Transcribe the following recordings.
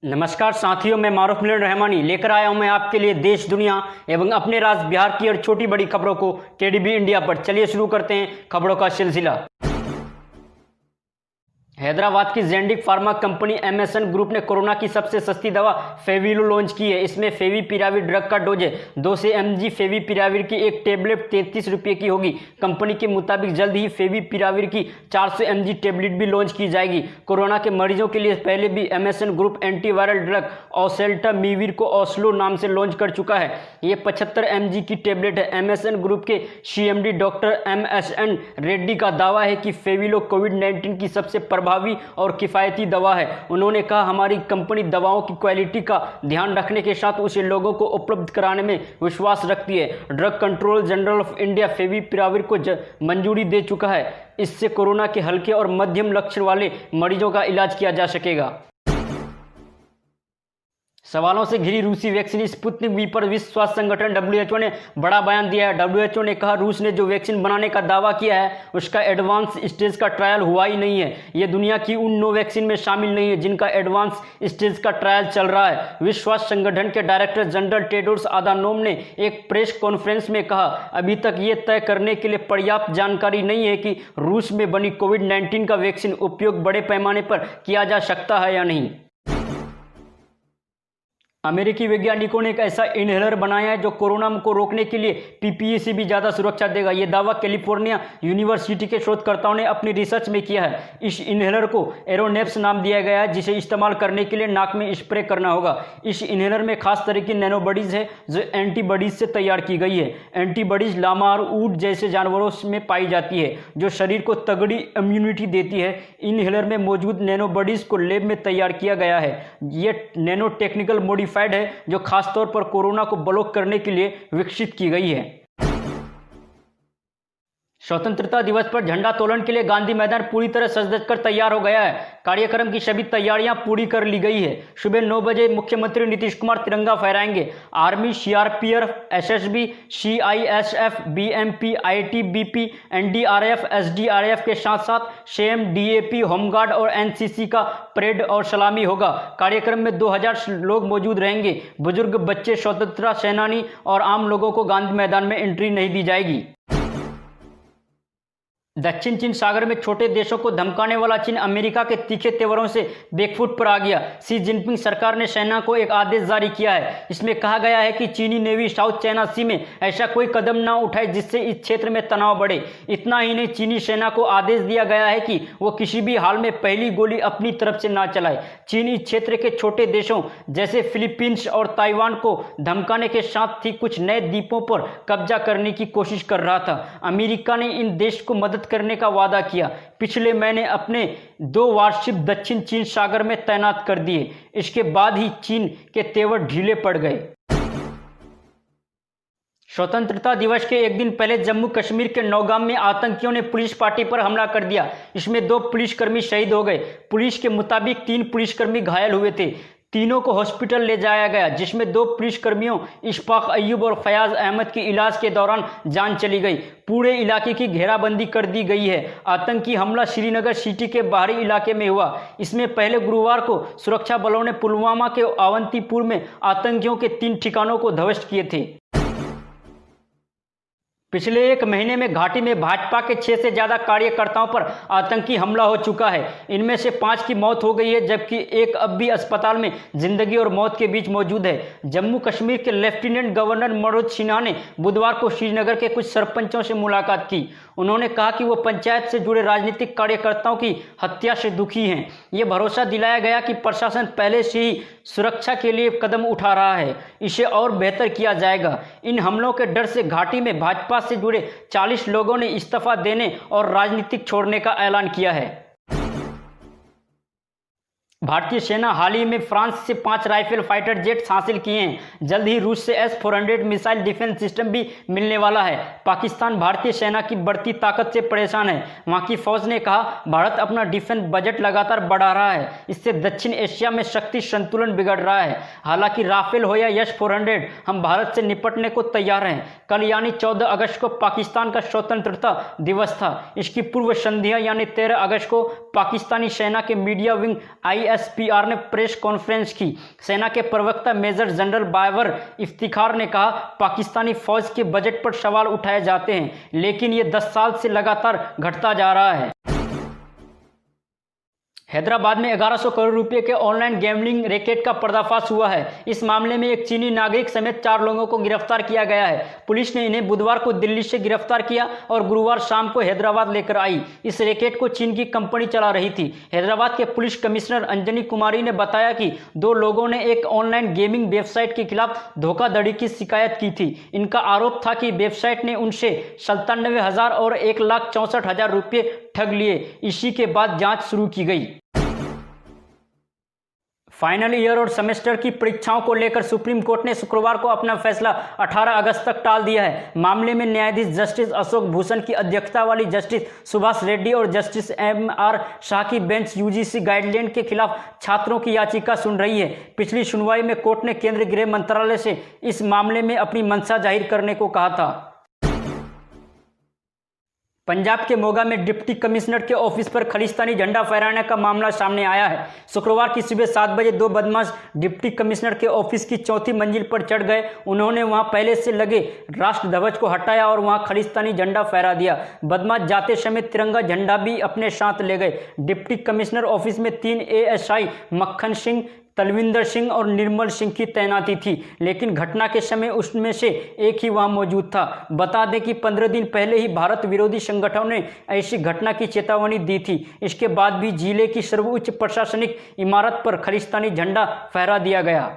नमस्कार साथियों, मैं मारूफ मिलन रहमानी लेकर आया हूं मैं आपके लिए देश दुनिया एवं अपने राज्य बिहार की और छोटी बड़ी खबरों को केडीबी इंडिया पर। चलिए शुरू करते हैं खबरों का सिलसिला। हैदराबाद की जेंडिक फार्मा कंपनी एमएसएन ग्रुप ने कोरोना की सबसे सस्ती दवा फेविलो लॉन्च की है। इसमें फेविपिराविर ड्रग का डोज है 200 mg फेविपिराविर की एक टेबलेट 33 रुपये की होगी। कंपनी के मुताबिक जल्द ही फेविपिराविर की 400 mg टेबलेट भी लॉन्च की जाएगी। कोरोना के मरीजों के लिए पहले भी MSN group antiviral drug oseltamivir को ओस्लो नाम से लॉन्च कर चुका है। ये 75 mg की टेबलेट है। एमएसएन ग्रुप के सीएमडी डॉक्टर MSN रेड्डी का दावा है कि फेविलो कोविड-19 की सबसे प्रभावी और किफायती दवा है। उन्होंने कहा, हमारी कंपनी दवाओं की क्वालिटी का ध्यान रखने के साथ उसे लोगों को उपलब्ध कराने में विश्वास रखती है। Drug control general of India favipiravir को मंजूरी दे चुका है। इससे कोरोना के हल्के और मध्यम लक्षण वाले मरीजों का इलाज किया जा सकेगा। सवालों से घिरी रूसी वैक्सीन स्पुतनिक वी पर विश्व स्वास्थ्य संगठन WHO ने बड़ा बयान दिया है। WHO ने कहा, रूस ने जो वैक्सीन बनाने का दावा किया है उसका एडवांस स्टेज का ट्रायल हुआ ही नहीं है। यह दुनिया की उन 9 वैक्सीन में शामिल नहीं है जिनका एडवांस स्टेज का ट्रायल चल रहा है। विश्व स्वास्थ्य संगठन के डायरेक्टर जनरल टेड्रोस अधानोम ने एक प्रेस कॉन्फ्रेंस में कहा, अभी तक ये तय करने के लिए पर्याप्त जानकारी नहीं है कि रूस में बनी कोविड-19 का वैक्सीन उपयोग बड़े पैमाने पर किया जा सकता है या नहीं। अमेरिकी वैज्ञानिकों ने एक ऐसा इनहेलर बनाया है जो कोरोना को रोकने के लिए PPE से भी ज़्यादा सुरक्षा देगा। यह दावा कैलिफोर्निया यूनिवर्सिटी के शोधकर्ताओं ने अपनी रिसर्च में किया है। इस इनहेलर को एरोनेप्स नाम दिया गया है, जिसे इस्तेमाल करने के लिए नाक में स्प्रे करना होगा। इस इनहेलर में खास तरह की नैनोबॉडीज है जो एंटीबॉडीज से तैयार की गई है। एंटीबॉडीज लामा और ऊंट जैसे जानवरों में पाई जाती है जो शरीर को तगड़ी इम्यूनिटी देती है। इनहेलर में मौजूद नैनोबॉडीज को लैब में तैयार किया गया है। ये नैनो टेक्निकल मॉडिफाइड है जो खासतौर पर कोरोना को ब्लॉक करने के लिए विकसित की गई है। स्वतंत्रता दिवस पर झंडा तोलन के लिए गांधी मैदान पूरी तरह सज-धज कर तैयार हो गया है। कार्यक्रम की सभी तैयारियां पूरी कर ली गई है। सुबह 9 बजे मुख्यमंत्री नीतीश कुमार तिरंगा फहराएंगे। Army, CRPF, SSB, CISF, BMP, ITBP, NDRF, SDRF के साथ साथ CM, DAP, होमगार्ड और NCC का परेड और सलामी होगा। कार्यक्रम में 2000 लोग मौजूद रहेंगे। बुजुर्ग, बच्चे, स्वतंत्रता सेनानी और आम लोगों को गांधी मैदान में एंट्री नहीं दी जाएगी। दक्षिण चीन सागर में छोटे देशों को धमकाने वाला चीन अमेरिका के तीखे तेवरों से बैकफुट पर आ गया। शी जिनपिंग सरकार ने सेना को एक आदेश जारी किया है। इसमें कहा गया है कि चीनी नेवी साउथ चाइना सी में ऐसा कोई कदम ना उठाए जिससे इस क्षेत्र में तनाव बढ़े। इतना ही नहीं, चीनी सेना को आदेश दिया गया है कि वो किसी भी हाल में पहली गोली अपनी तरफ से ना चलाए। चीन इस क्षेत्र के छोटे देशों जैसे फिलीपींस और ताइवान को धमकाने के साथ ही कुछ नए द्वीपों पर कब्जा करने की कोशिश कर रहा था। अमेरिका ने इन देश को मदद करने का वादा किया। पिछले महीने अपने 2 वारशिप दक्षिण चीन सागर में तैनात कर दिए। इसके बाद ही चीन के तेवर ढीले पड़ गए। स्वतंत्रता दिवस के एक दिन पहले जम्मू कश्मीर के नौगाम में आतंकियों ने पुलिस पार्टी पर हमला कर दिया। इसमें 2 पुलिसकर्मी शहीद हो गए। पुलिस के मुताबिक 3 पुलिसकर्मी घायल हुए थे। तीनों को हॉस्पिटल ले जाया गया, जिसमें 2 पुलिसकर्मियों इशफाक अय्यूब और फयाज अहमद की इलाज के दौरान जान चली गई। पूरे इलाके की घेराबंदी कर दी गई है। आतंकी हमला श्रीनगर सिटी के बाहरी इलाके में हुआ। इसमें पहले गुरुवार को सुरक्षा बलों ने पुलवामा के अवंतीपुर में आतंकियों के 3 ठिकानों को ध्वस्त किए थे। पिछले 1 महीने में घाटी में भाजपा के 6 से ज्यादा कार्यकर्ताओं पर आतंकी हमला हो चुका है। इनमें से 5 की मौत हो गई है, जबकि एक अब भी अस्पताल में जिंदगी और मौत के बीच मौजूद है। जम्मू कश्मीर के लेफ्टिनेंट गवर्नर मनोज सिन्हा ने बुधवार को श्रीनगर के कुछ सरपंचों से मुलाकात की। उन्होंने कहा कि वो पंचायत से जुड़े राजनीतिक कार्यकर्ताओं की हत्या से दुखी हैं। ये भरोसा दिलाया गया कि प्रशासन पहले से ही सुरक्षा के लिए कदम उठा रहा है, इसे और बेहतर किया जाएगा। इन हमलों के डर से घाटी में भाजपा से जुड़े 40 लोगों ने इस्तीफा देने और राजनीतिक छोड़ने का ऐलान किया है। भारतीय सेना हाल ही में फ्रांस से 5 राइफल फाइटर जेट्स हासिल किए हैं। जल्द ही रूस से S-400 मिसाइल डिफेंस सिस्टम भी मिलने वाला है। पाकिस्तान भारतीय सेना की बढ़ती ताकत से परेशान है। वहां की फौज ने कहा, भारत अपना डिफेंस बजट लगातार बढ़ा रहा है। इससे दक्षिण एशिया में शक्ति संतुलन बिगड़ रहा है। हालांकि राफेल हो या S-400, हम भारत से निपटने को तैयार हैं। कल यानी 14 अगस्त को पाकिस्तान का स्वतंत्रता दिवस था। इसकी पूर्व संध्या यानी 13 अगस्त को पाकिस्तानी सेना के मीडिया विंग ASPR ने प्रेस कॉन्फ्रेंस की। सेना के प्रवक्ता मेजर जनरल बाबर इफ्तिखार ने कहा, पाकिस्तानी फौज के बजट पर सवाल उठाए जाते हैं, लेकिन ये 10 साल से लगातार घटता जा रहा है। हैदराबाद में 1100 करोड़ रुपए के ऑनलाइन गैम्बलिंग रैकेट का पर्दाफाश हुआ है। इस मामले में एक चीनी नागरिक समेत 4 लोगों को गिरफ्तार किया गया है। पुलिस ने इन्हें बुधवार को दिल्ली से गिरफ्तार किया और गुरुवार शाम को हैदराबाद लेकर आई। इस रैकेट को चीन की कंपनी चला रही थी। हैदराबाद के पुलिस कमिश्नर अंजनी कुमारी ने बताया कि 2 लोगों ने एक ऑनलाइन गेमिंग वेबसाइट के खिलाफ धोखाधड़ी की शिकायत की थी। इनका आरोप था कि वेबसाइट ने उनसे 97,000 और 1,64,000 रुपये ठग लिए। इसी के बाद जांच शुरू की गई। फाइनल ईयर और सेमेस्टर की परीक्षाओं को लेकर सुप्रीम कोर्ट ने शुक्रवार को अपना फैसला 18 अगस्त तक टाल दिया है। मामले में न्यायाधीश जस्टिस अशोक भूषण की अध्यक्षता वाली जस्टिस सुभाष रेड्डी और जस्टिस MR शाह की बेंच UGC गाइडलाइन के खिलाफ छात्रों की याचिका सुन रही है। पिछली सुनवाई में कोर्ट ने केंद्रीय गृह मंत्रालय से इस मामले में अपनी मंशा जाहिर करने को कहा था। पंजाब के मोगा में डिप्टी कमिश्नर के ऑफिस पर खालिस्तानी झंडा फहराने का मामला सामने आया है। शुक्रवार की सुबह 7 बजे 2 बदमाश डिप्टी कमिश्नर के ऑफिस की 4थी मंजिल पर चढ़ गए। उन्होंने वहां पहले से लगे राष्ट्र ध्वज को हटाया और वहां खालिस्तानी झंडा फहरा दिया। बदमाश जाते समय तिरंगा झंडा भी अपने साथ ले गए। डिप्टी कमिश्नर ऑफिस में 3 ASI मक्खन सिंह, तलविंदर सिंह और निर्मल सिंह की तैनाती थी, लेकिन घटना के समय उसमें से एक ही वहां मौजूद था। बता दें कि 15 दिन पहले ही भारत विरोधी संगठनों ने ऐसी घटना की चेतावनी दी थी। इसके बाद भी जिले की सर्वोच्च प्रशासनिक इमारत पर खालिस्तानी झंडा फहरा दिया गया।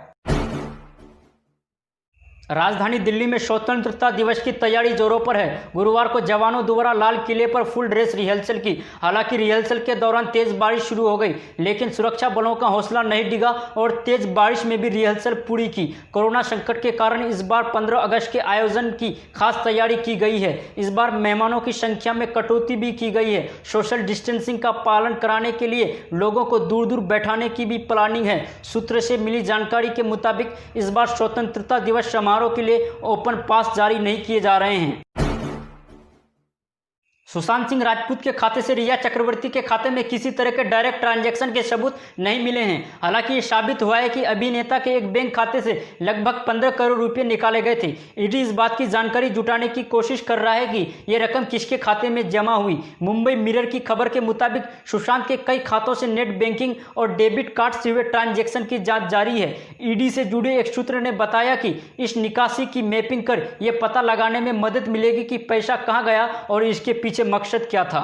राजधानी दिल्ली में स्वतंत्रता दिवस की तैयारी जोरों पर है। गुरुवार को जवानों द्वारा लाल किले पर फुल ड्रेस रिहर्सल की। हालांकि रिहर्सल के दौरान तेज बारिश शुरू हो गई, लेकिन सुरक्षा बलों का हौसला नहीं डिगा और तेज बारिश में भी रिहर्सल पूरी की। कोरोना संकट के कारण इस बार 15 अगस्त के आयोजन की खास तैयारी की गई है। इस बार मेहमानों की संख्या में कटौती भी की गई है। सोशल डिस्टेंसिंग का पालन कराने के लिए लोगों को दूर दूर बैठाने की भी प्लानिंग है। सूत्र से मिली जानकारी के मुताबिक इस बार स्वतंत्रता दिवस समारोह के लिए ओपन पास जारी नहीं किए जा रहे हैं। सुशांत सिंह राजपूत के खाते से रिया चक्रवर्ती के खाते में किसी तरह के डायरेक्ट ट्रांजैक्शन के सबूत नहीं मिले हैं। हालांकि ये साबित हुआ है कि अभिनेता के एक बैंक खाते से लगभग 15 करोड़ रुपए निकाले गए थे। ईडी इस बात की जानकारी जुटाने की कोशिश कर रहा है कि ये रकम किसके खाते में जमा हुई। मुंबई मिरर की खबर के मुताबिक सुशांत के कई खातों से नेट बैंकिंग और डेबिट कार्ड से हुए ट्रांजैक्शन की जाँच जारी है। ईडी से जुड़े एक सूत्र ने बताया कि इस निकासी की मैपिंग कर यह पता लगाने में मदद मिलेगी कि पैसा कहाँ गया और इसके पीछे मकसद क्या था।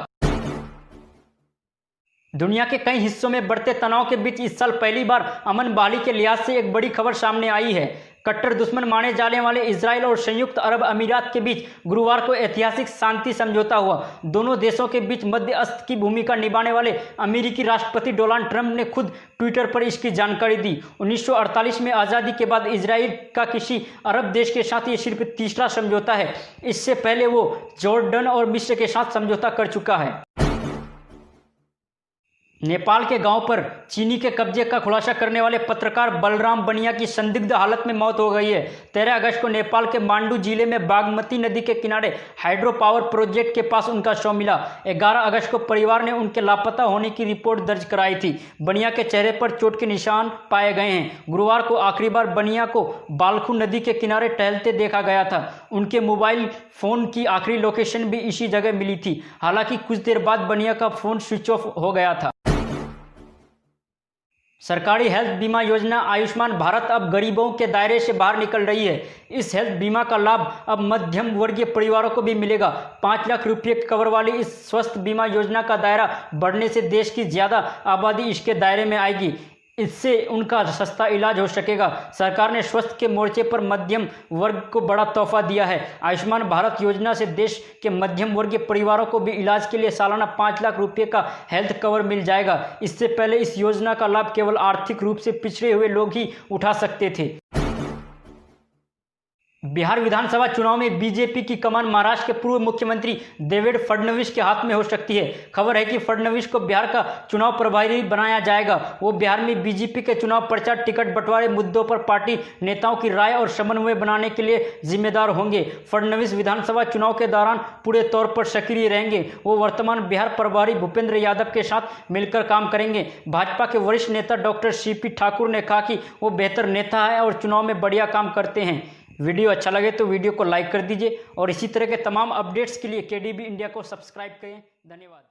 दुनिया के कई हिस्सों में बढ़ते तनाव के बीच इस साल पहली बार अमन बहाली के लिहाज से एक बड़ी खबर सामने आई है। कट्टर दुश्मन माने जाने वाले इजराइल और संयुक्त अरब अमीरात के बीच गुरुवार को ऐतिहासिक शांति समझौता हुआ। दोनों देशों के बीच मध्यस्थ की भूमिका निभाने वाले अमेरिकी राष्ट्रपति डोनाल्ड ट्रंप ने खुद ट्विटर पर इसकी जानकारी दी। 1948 में आज़ादी के बाद इजराइल का किसी अरब देश के साथ ये सिर्फ तीसरा समझौता है। इससे पहले वो जॉर्डन और मिस्र के साथ समझौता कर चुका है। नेपाल के गांव पर चीनी के कब्जे का खुलासा करने वाले पत्रकार बलराम बनिया की संदिग्ध हालत में मौत हो गई है। 13 अगस्त को नेपाल के मांडू जिले में बागमती नदी के किनारे हाइड्रो पावर प्रोजेक्ट के पास उनका शव मिला। 11 अगस्त को परिवार ने उनके लापता होने की रिपोर्ट दर्ज कराई थी। बनिया के चेहरे पर चोट के निशान पाए गए हैं। गुरुवार को आखिरी बार बनिया को बालखू नदी के किनारे टहलते देखा गया था। उनके मोबाइल फोन की आखिरी लोकेशन भी इसी जगह मिली थी। हालांकि कुछ देर बाद बनिया का फोन स्विच ऑफ हो गया था। सरकारी हेल्थ बीमा योजना आयुष्मान भारत अब गरीबों के दायरे से बाहर निकल रही है। इस हेल्थ बीमा का लाभ अब मध्यम वर्गीय परिवारों को भी मिलेगा। 5 लाख रुपये कवर वाली इस स्वास्थ्य बीमा योजना का दायरा बढ़ने से देश की ज़्यादा आबादी इसके दायरे में आएगी। इससे उनका सस्ता इलाज हो सकेगा। सरकार ने स्वास्थ्य के मोर्चे पर मध्यम वर्ग को बड़ा तोहफा दिया है। आयुष्मान भारत योजना से देश के मध्यम वर्गीय परिवारों को भी इलाज के लिए सालाना 5 लाख रुपये का हेल्थ कवर मिल जाएगा। इससे पहले इस योजना का लाभ केवल आर्थिक रूप से पिछड़े हुए लोग ही उठा सकते थे। बिहार विधानसभा चुनाव में बीजेपी की कमान महाराष्ट्र के पूर्व मुख्यमंत्री देवेंद्र फडणवीस के हाथ में हो सकती है। खबर है कि फडणवीस को बिहार का चुनाव प्रभारी बनाया जाएगा। वो बिहार में बीजेपी के चुनाव प्रचार, टिकट बंटवारे मुद्दों पर पार्टी नेताओं की राय और समन्वय बनाने के लिए जिम्मेदार होंगे। फडणवीस विधानसभा चुनाव के दौरान पूरे तौर पर सक्रिय रहेंगे। वो वर्तमान बिहार प्रभारी भूपेंद्र यादव के साथ मिलकर काम करेंगे। भाजपा के वरिष्ठ नेता डॉक्टर सीपी ठाकुर ने कहा कि वो बेहतर नेता है और चुनाव में बढ़िया काम करते हैं। वीडियो अच्छा लगे तो वीडियो को लाइक कर दीजिए और इसी तरह के तमाम अपडेट्स के लिए केडीबी इंडिया को सब्सक्राइब करें। धन्यवाद।